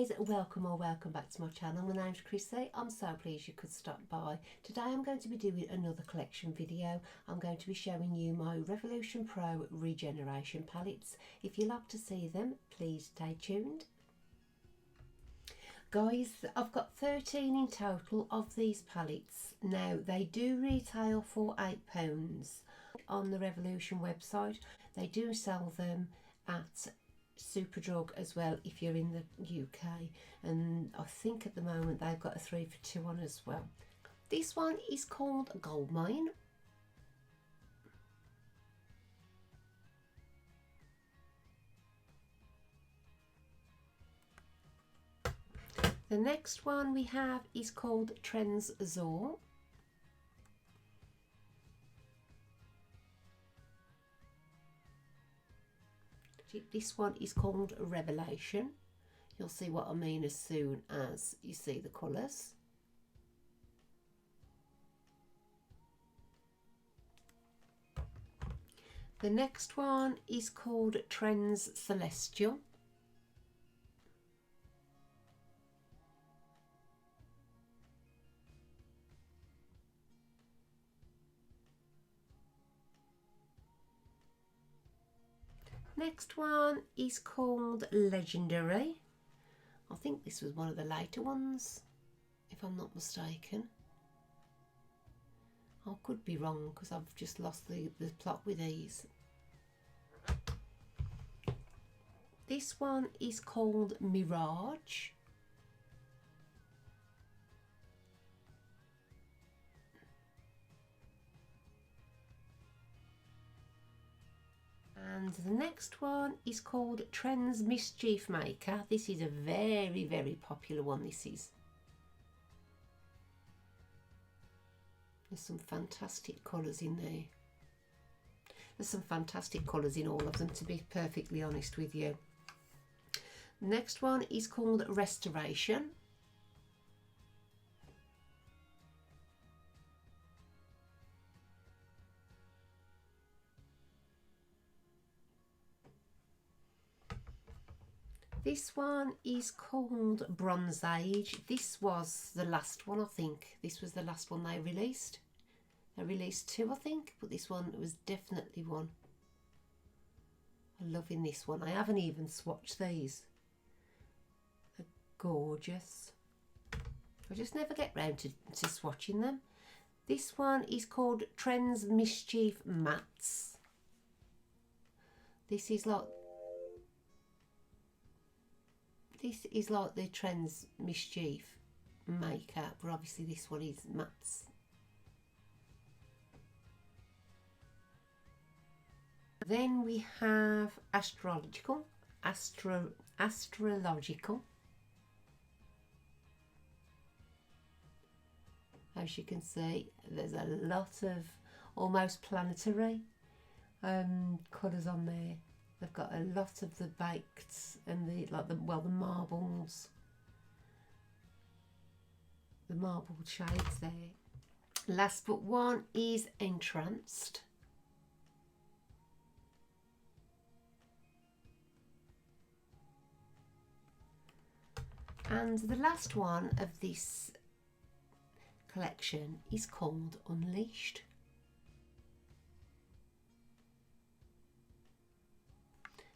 guys, welcome back to my channel. My name's Chrissy. I'm so pleased you could stop by. Today I'm going to be doing another collection video. I'm going to be showing you my Revolution Pro Regeneration palettes. If you like to see them, please stay tuned. Guys, I've got 13 in total of these palettes. Now they do retail for £8 on the Revolution website. They do sell them at Superdrug as well if you're in the UK, and I think at the moment they've got a 3 for 2 on as well. This one is called Goldmine. The next one we have is called Trends Azor. This one is called Revelation. You'll see what I mean as soon as you see the colours. The next one is called Trends Celestial. Next one is called Legendary. I think this was one of the later ones, if I'm not mistaken. I could be wrong because I've just lost the plot with these. This one is called Mirage. And the next one is called Trends Mischief Maker. This is a very, very popular one. There's some fantastic colours in there. There's some fantastic colours in all of them, to be perfectly honest with you. Next one is called Restoration. This one is called Bronze Age. This was the last one, I think. This was the last one they released. They released 2, I think, but this one was definitely one. I'm loving this one. I haven't even swatched these. They're gorgeous. I just never get round to swatching them. This one is called Trends Mischief Mattes. This is like the Trends Mischief Maker, but obviously this one is mattes. Then we have Astrological. As you can see, there's a lot of almost planetary colours on there. They've got a lot of the baked and the marbles, the marbled shades there. Last but one is Entranced. And the last one of this collection is called Unleashed.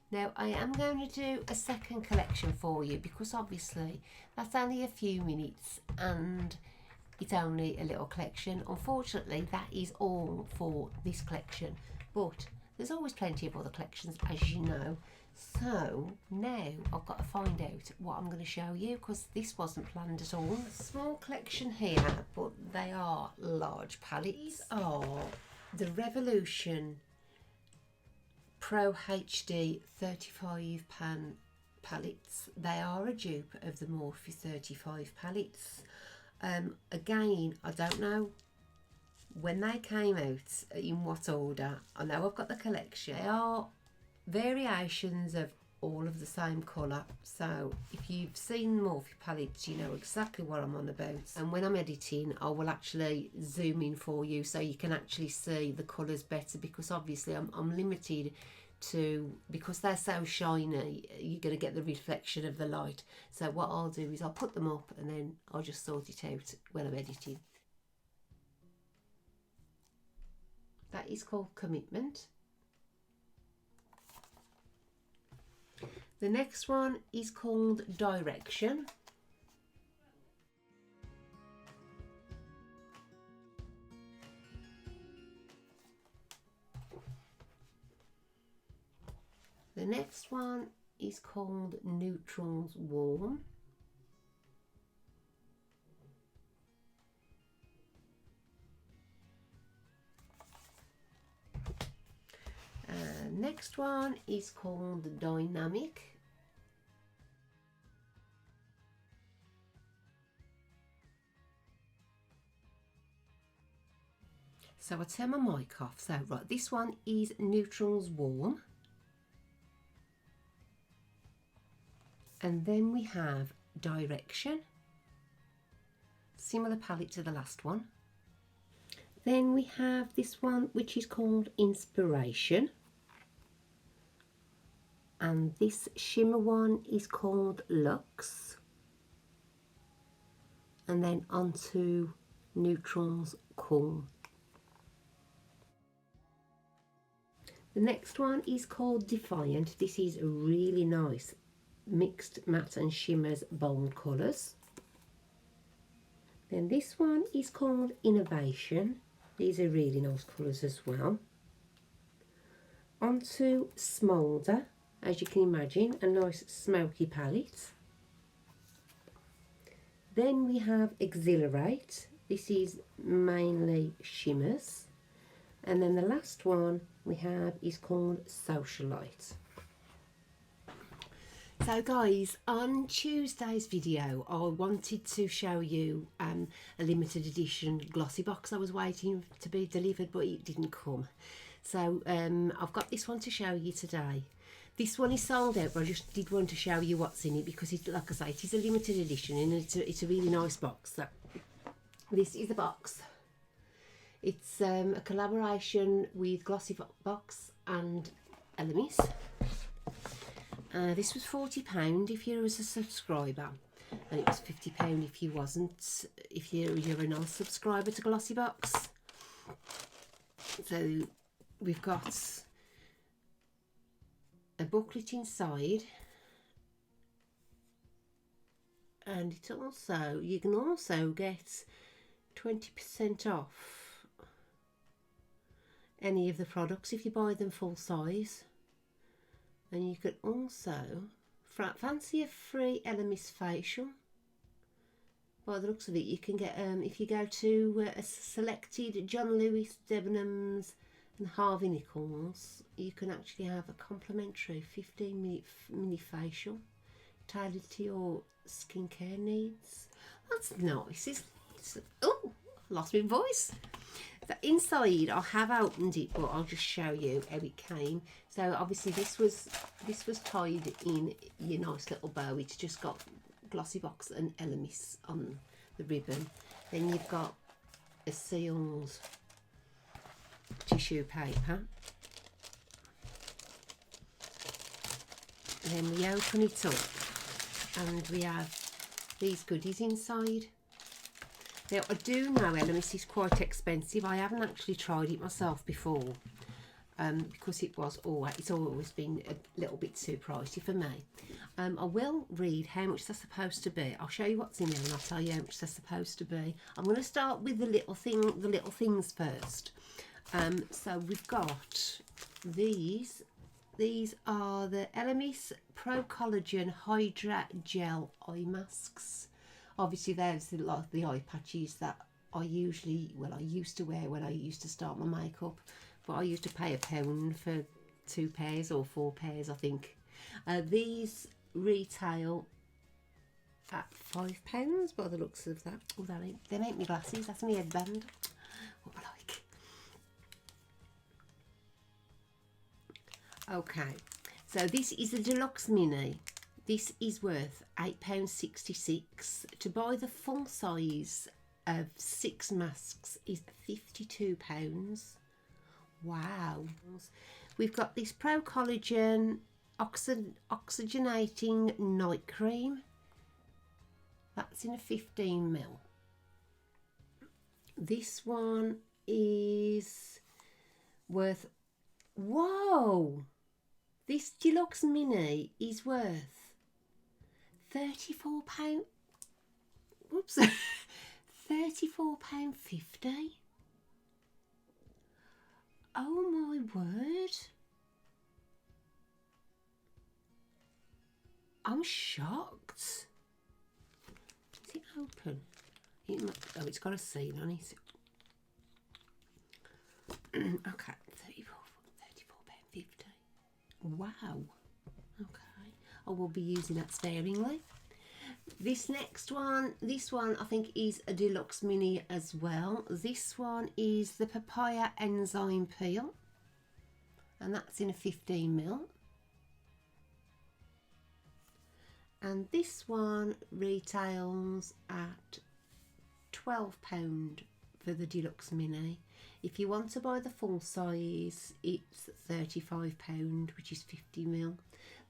Now I am going to do a second collection for you because obviously that's only a few minutes and it's only a little collection. Unfortunately, that is all for this collection, but there's always plenty of other collections, as you know. So now I've got to find out what I'm going to show you because this wasn't planned at all. A small collection here, but they are large palettes. These are the Revolution Pro HD 35 pan palettes. They are a dupe of the Morphe 35 palettes. Again, I don't know when they came out, in what order. I know I've got the collection. They are variations of all of the same colour, so if you've seen Morphe palettes you know exactly what I'm on about, and when I'm editing I will actually zoom in for you so you can actually see the colours better, because obviously I'm limited because they're so shiny, you're going to get the reflection of the light. So what I'll do is I'll put them up and then I'll just sort it out when I'm editing. That is called Commitment. The next one is called Direction. The next one is called Neutrals Warm. Next one is called Dynamic. So I turn my mic off. So right, this one is Neutrals Warm. And then we have Direction. Similar palette to the last one. Then we have this one which is called Inspiration. And this shimmer one is called Luxe. And then onto Neutrals Cool. The next one is called Defiant. This is a really nice mixed matte and shimmers bold colours. Then this one is called Innovation. These are really nice colours as well. Onto Smoulder. As you can imagine, a nice smoky palette. Then we have Exhilarate. This is mainly shimmers. And then the last one we have is called Socialite. So guys, on Tuesday's video I wanted to show you a limited edition Glossybox I was waiting to be delivered, but it didn't come. So I've got this one to show you today. This one is sold out, but I just did want to show you what's in it because, like I say, it is a limited edition and it's a really nice box. So this is the box. It's a collaboration with Glossybox and Elemis. This was £40 if you were a subscriber, and it was £50 if you wasn't, if you're a non-subscriber to Glossybox. So we've got a booklet inside, and it also, you can also get 20% off any of the products if you buy them full size. And you can also fancy a free Elemis facial. By the looks of it, you can get if you go to a selected John Lewis, Debenhams and Harvey Nichols, you can actually have a complimentary 15-minute mini facial tailored to your skincare needs. That's nice, isn't it? Oh, lost my voice. So inside, I have opened it, but I'll just show you how it came. So obviously this was tied in your nice little bow. It's just got Glossybox and Elemis on the ribbon. Then you've got a sealed tissue paper. And then we open it up and we have these goodies inside. Now I do know Elemis is quite expensive. I haven't actually tried it myself before because it's always been a little bit too pricey for me. I will read how much they're supposed to be. I'll show you what's in there and I'll tell you how much they're supposed to be. I'm going to start with the little things first. So we've got these. These are the Elemis Pro Collagen Hydra Gel Eye Masks. Obviously there's a lot of the eye patches that I used to wear when I used to start my makeup, but I used to pay £1 for 2 pairs or 4 pairs, I think. These retail at £5 by the looks of that. Oh, they make me glasses, that's my headband. What I like. Okay, so this is a deluxe mini. This is worth £8.66. To buy the full size of 6 masks is £52. Wow. we've got this Pro Collagen Oxygenating Night Cream. That's in a 15ml. This one is worth, whoa, this deluxe mini is worth £34. Whoops. £34.50. Oh my word. I'm shocked. Is it open? Oh, it's got a seal on it. Okay, £34.50. Wow. Okay, I will be using that sparingly. This next one, this one I think is a deluxe mini as well. This one is the papaya enzyme peel, and that's in a 15ml. And this one retails at £12 for the deluxe mini. If you want to buy the full size, it's £35, which is 50ml.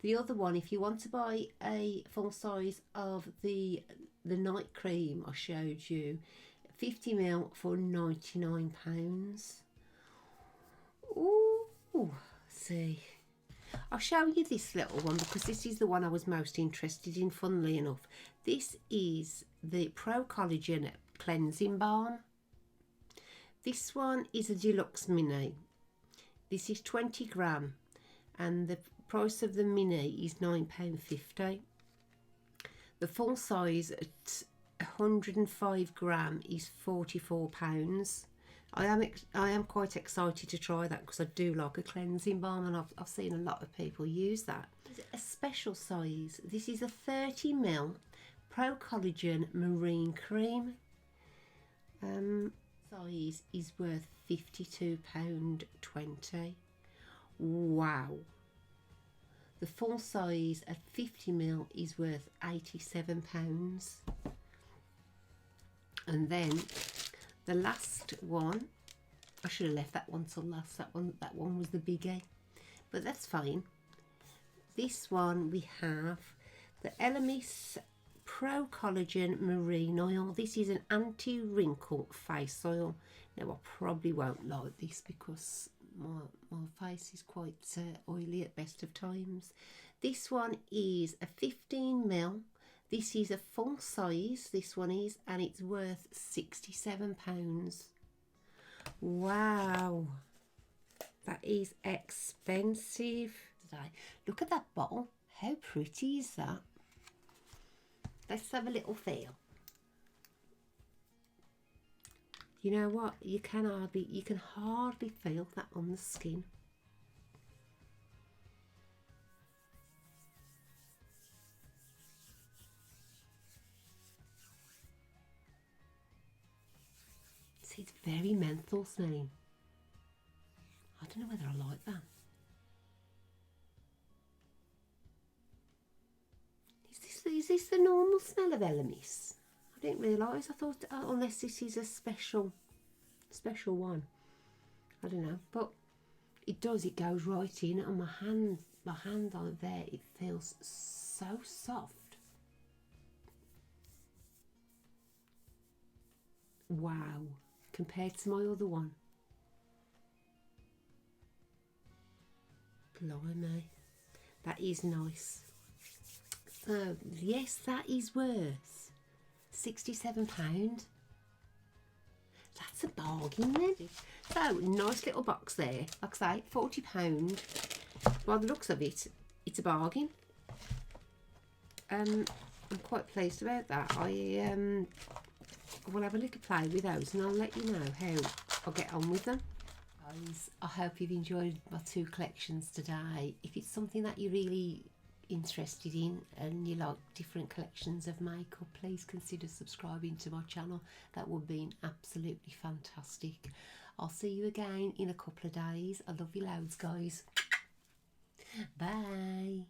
The other one, if you want to buy a full size of the night cream I showed you, 50ml for £99. Ooh, see. I'll show you this little one because this is the one I was most interested in, funnily enough. This is the Pro Collagen Cleansing Balm. This one is a deluxe mini. This is 20 gram and the price of the mini is £9.50. The full size at 105 gram is £44. I am quite excited to try that because I do like a cleansing balm, and I've seen a lot of people use that. A special size. This is a 30ml Pro Collagen Marine Cream. Size is worth £52.20. Wow. The full size at 50ml is worth £87. And then the last one, I should have left that one till last. That one was the biggie, but that's fine. This one we have the Elemis Pro Collagen Marine Oil. This is an anti-wrinkle face oil. Now I probably won't like this because my face is quite oily at best of times. This one is a 15ml. This is a full size, this one is, and it's worth £67. Wow, that is expensive. Look at that bottle. How pretty is that? Let's have a little feel. You know what? You can hardly feel that on the skin. See, it's very menthol smelling. I don't know whether I like that. Is this the normal smell of Elemis? I didn't realise. I thought unless this is a special one. I don't know, but it does. It goes right in on my hand. My hand on there. It feels so soft. Wow, compared to my other one. Blimey, that is nice. So yes, that is worth £67. That's a bargain then. So nice little box there. Like I say, £40. By the looks of it, it's a bargain. I'm quite pleased about that. I will have a little play with those and I'll let you know how I'll get on with them. Guys, I hope you've enjoyed my two collections today. If it's something that you're really interested in and you like different collections of makeup, please consider subscribing to my channel. That would be absolutely fantastic. I'll see you again in a couple of days. I love you loads, guys. Bye.